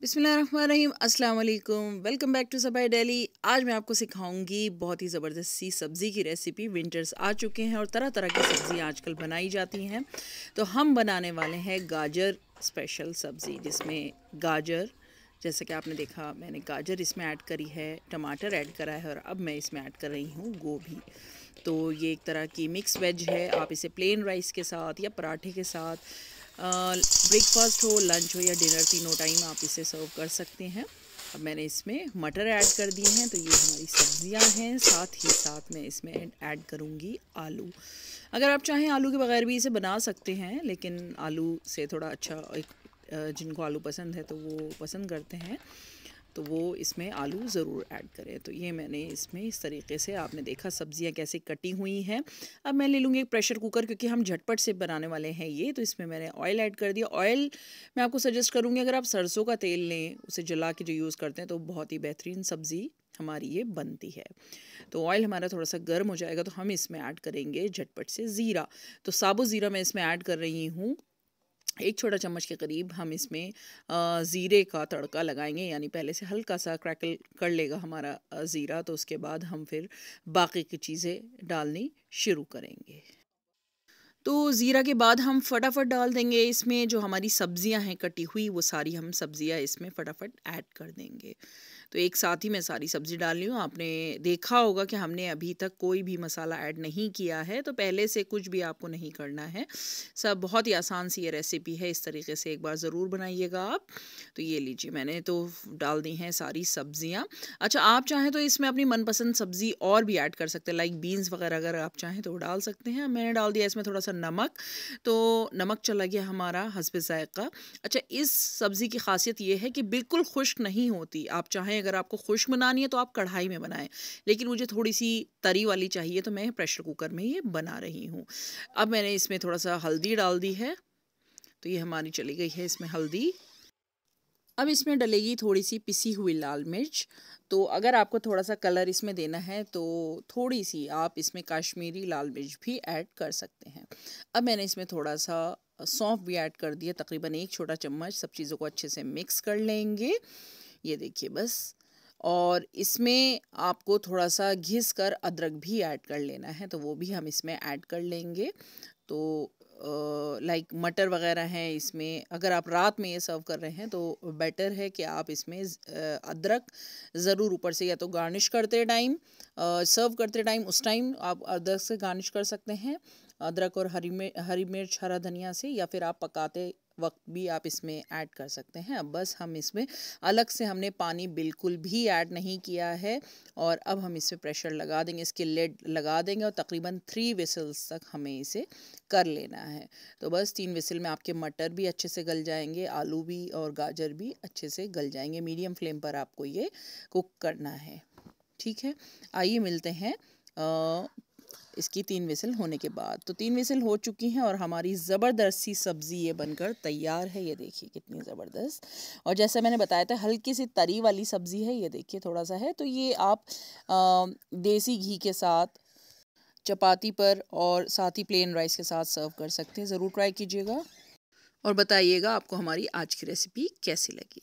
बिस्मिल्लाहिर्रहमानिर्रहीम, अस्सलाम वालेकुम। Welcome back to Saba daily. आज मैं आपको सिखाऊंगी बहुत ही ज़बरदस्त सी सब्ज़ी की रेसिपी। विंटर्स आ चुके हैं और तरह तरह की सब्ज़ियाँ आजकल बनाई जाती हैं। तो हम बनाने वाले हैं गाजर स्पेशल सब्ज़ी, जिसमें गाजर, जैसे कि आपने देखा मैंने गाजर इसमें ऐड करी है, टमाटर ऐड करा है और अब मैं इसमें ऐड कर रही हूँ गोभी। तो ये एक तरह की मिक्स वेज है। आप इसे प्लेन राइस के साथ या पराठे के साथ, ब्रेकफास्ट हो, लंच हो या डिनर, तीनों टाइम आप इसे सर्व कर सकते हैं। अब मैंने इसमें मटर ऐड कर दिए हैं, तो ये हमारी सब्जियां हैं। साथ ही साथ मैं इसमें ऐड करूँगी आलू। अगर आप चाहें आलू के बगैर भी इसे बना सकते हैं, लेकिन आलू से थोड़ा अच्छा जिनको आलू पसंद है तो वो पसंद करते हैं, तो वो इसमें आलू ज़रूर ऐड करें। तो ये मैंने इसमें इस तरीके से, आपने देखा सब्जियां कैसे कटी हुई हैं। अब मैं ले लूँगी एक प्रेशर कुकर, क्योंकि हम झटपट से बनाने वाले हैं ये। तो इसमें मैंने ऑयल ऐड कर दिया। ऑयल मैं आपको सजेस्ट करूँगी, अगर आप सरसों का तेल लें, उसे जला के जो यूज़ करते हैं, तो बहुत ही बेहतरीन सब्ज़ी हमारी ये बनती है। तो ऑयल हमारा थोड़ा सा गर्म हो जाएगा तो हम इसमें ऐड करेंगे झटपट से ज़ीरा। तो साबुत ज़ीरा मैं इसमें ऐड कर रही हूँ, एक छोटा चम्मच के करीब। हम इसमें ज़ीरे का तड़का लगाएंगे, यानी पहले से हल्का सा क्रैकल कर लेगा हमारा ज़ीरा, तो उसके बाद हम फिर बाकी की चीज़ें डालनी शुरू करेंगे। तो ज़ीरा के बाद हम फटाफट डाल देंगे इसमें जो हमारी सब्जियां हैं कटी हुई, वो सारी हम सब्जियां इसमें फटाफट ऐड कर देंगे। तो एक साथ ही मैं सारी सब्ज़ी डाल रही हूँ। आपने देखा होगा कि हमने अभी तक कोई भी मसाला ऐड नहीं किया है, तो पहले से कुछ भी आपको नहीं करना है। सब बहुत ही आसान सी ये रेसिपी है, इस तरीके से एक बार ज़रूर बनाइएगा आप। तो ये लीजिए, मैंने तो डाल दी हैं सारी सब्जियाँ। अच्छा, आप चाहें तो इसमें अपनी मनपसंद सब्ज़ी और भी ऐड कर सकते हैं, लाइक बीन्स वगैरह अगर आप चाहें तो डाल सकते हैं। मैंने डाल दिया इसमें थोड़ा सा नमक, तो नमक चला गया हमारा हस्बे ज़ायक़ा। अच्छा, इस सब्ज़ी की खासियत ये है कि बिल्कुल खुश्क नहीं होती। आप चाहें, अगर आपको खुश्क बनानी है तो आप कढ़ाई में बनाएं, लेकिन मुझे थोड़ी सी तरी वाली चाहिए, तो मैं प्रेशर कुकर में ये बना रही हूँ। अब मैंने इसमें थोड़ा सा हल्दी डाल दी है, तो ये हमारी चली गई है इसमें हल्दी। अब इसमें डलेगी थोड़ी सी पिसी हुई लाल मिर्च। तो अगर आपको थोड़ा सा कलर इसमें देना है तो थोड़ी सी आप इसमें कश्मीरी लाल मिर्च भी ऐड कर सकते हैं। अब मैंने इसमें थोड़ा सा सौंफ भी ऐड कर दिया, तकरीबन एक छोटा चम्मच। सब चीज़ों को अच्छे से मिक्स कर लेंगे, ये देखिए बस। और इसमें आपको थोड़ा सा घिस कर अदरक भी ऐड कर लेना है, तो वो भी हम इसमें ऐड कर लेंगे। तो लाइक मटर वगैरह हैं इसमें, अगर आप रात में ये सर्व कर रहे हैं तो बेटर है कि आप इसमें अदरक ज़रूर ऊपर से, या तो गार्निश करते टाइम, सर्व करते टाइम, उस टाइम आप अदरक से गार्निश कर सकते हैं, अदरक और हरी मिर्च, हरा धनिया से, या फिर आप पकाते वक्त भी आप इसमें ऐड कर सकते हैं। अब बस हम इसमें अलग से हमने पानी बिल्कुल भी ऐड नहीं किया है, और अब हम इसमें प्रेशर लगा देंगे, इसकी लिड लगा देंगे, और तकरीबन 3 विसल्स तक हमें इसे कर लेना है। तो बस 3 विसल में आपके मटर भी अच्छे से गल जाएंगे, आलू भी और गाजर भी अच्छे से गल जाएंगे। मीडियम फ्लेम पर आपको ये कुक करना है, ठीक है। आइए मिलते हैं इसकी 3 विसल होने के बाद। तो 3 विसल हो चुकी हैं और हमारी ज़बरदस्त सी सब्ज़ी ये बनकर तैयार है। ये देखिए कितनी ज़बरदस्त, और जैसा मैंने बताया था हल्की सी तरी वाली सब्ज़ी है। ये देखिए थोड़ा सा है, तो ये आप देसी घी के साथ, चपाती पर और साथ ही प्लेन राइस के साथ सर्व कर सकते हैं। ज़रूर ट्राई कीजिएगा और बताइएगा आपको हमारी आज की रेसिपी कैसी लगी।